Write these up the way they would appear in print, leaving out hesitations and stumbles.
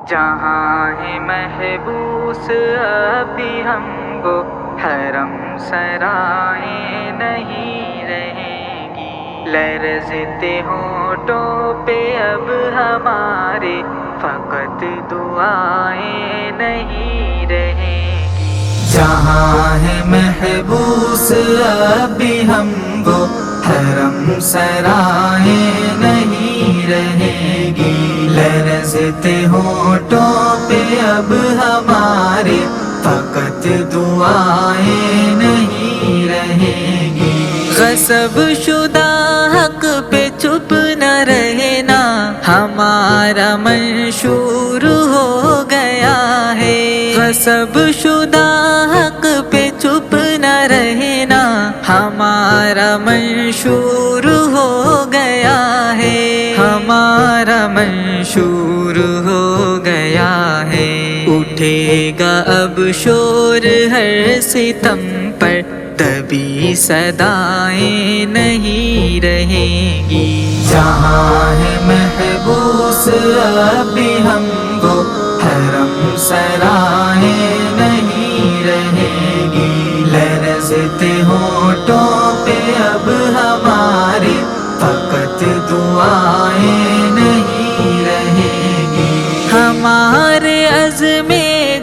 جہاں ہے محبوس ابھی ہم وہ حرم سرائیں نہیں رہیں گی، لرزتے ہونٹوں پہ اب ہمارے فقط دعائیں نہیں رہیں گی۔ جہاں ہے محبوس ابھی ہم وہ حرم سرائیں نہیں رہیں گی، لرزتے ہونٹوں پہ اب ہمارے فقط دعائیں نہیں رہیں گی۔ غصب شدہ حق پہ چپ نہ رہنا ہمارا منشور ہو گیا ہے، غصب شدہ حق پہ چپ نہ رہنا ہمارا منشور ہو گیا ہے، ہمارا منشور ہو گیا ہے۔ اٹھے گا اب شور ہر ستم پر، تبھی صدائیں نہیں رہیں گی۔ جہاں ہے محبوس ابھی ہم وہ حرم سرائیں نہیں رہیں گی، لرزتے ہونٹوں پہ اب ہمارے فقط دعائیں نہیں رہیں گی۔ ہمارے عزم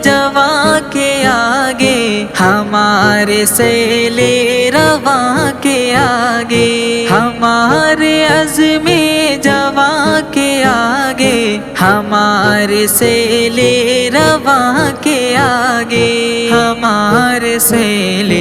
جواں کے آگے، ہمارے سیل رواں کے آگے، ہمارے عزم جواں کے آگے، ہمارے سیل رواں کے آگے، ہمارے سیل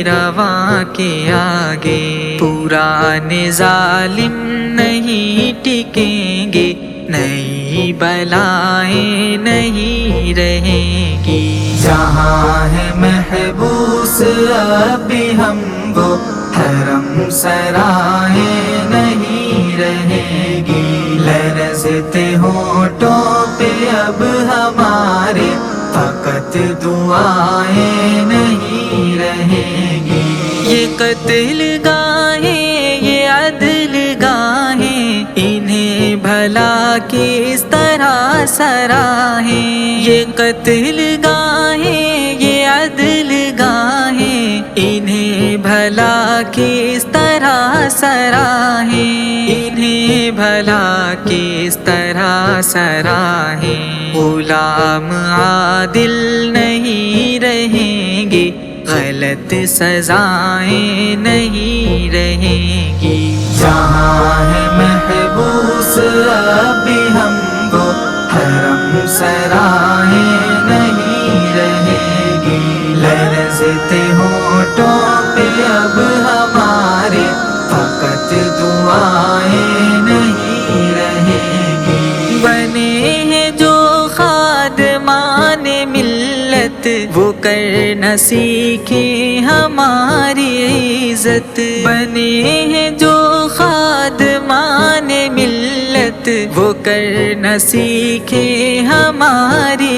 رواں کے آگے پرانے ظالم نہیں ٹکیں گے، نئی بلائیں نہیں رہیں گی۔ جہاں ہے محبوس ابھی ہم وہ حرم سرائیں نہیں رہیں گی، لرزتے ہونٹوں پہ اب ہمارے فقط دعائیں نہیں رہیں گی۔ یہ قتل گاہیں، یہ عدل گاہیں، انہیں بھلا کس طرح سراہیں، یہ قتل گاہیں، یہ عدل گاہیں، انہیں بھلا کس طرح سراہیں، انہیں بھلا کس طرح سراہیں۔ غلام عادل نہیں رہیں گے، غلط سزائیں نہیں رہیں گی۔ جہاں ہے محبوس ابھی ہم وہ حرم سرائیں نہیں رہیں گی، لرزتے ہونٹوں پہ اب ہمارے فقط دعائیں نہیں رہیں گی۔ بنے ہیں جو خادمان ملت، وہ کر نہ سیکھیں ہماری عزت، بنے ہیں جو خادمان ملت، وہ کر نہ سیکھیں ہماری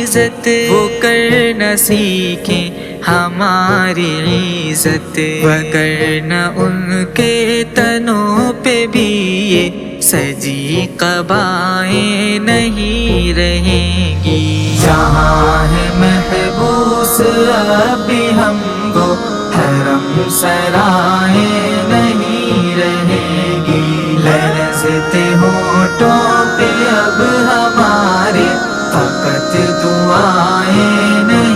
عزت، وہ کر نہ سیکھیں ہماری عزت، وگرنہ ان کے تنوں پہ بھی یہ سجی قبائیں نہیں رہیں گی۔ جہاں ہے محبوس ابھی ہم وہ حرم سرائیں نہیں رہیں گی، لرزتے ہونٹوں پہ اب ہمارے فقط دعائیں نہیں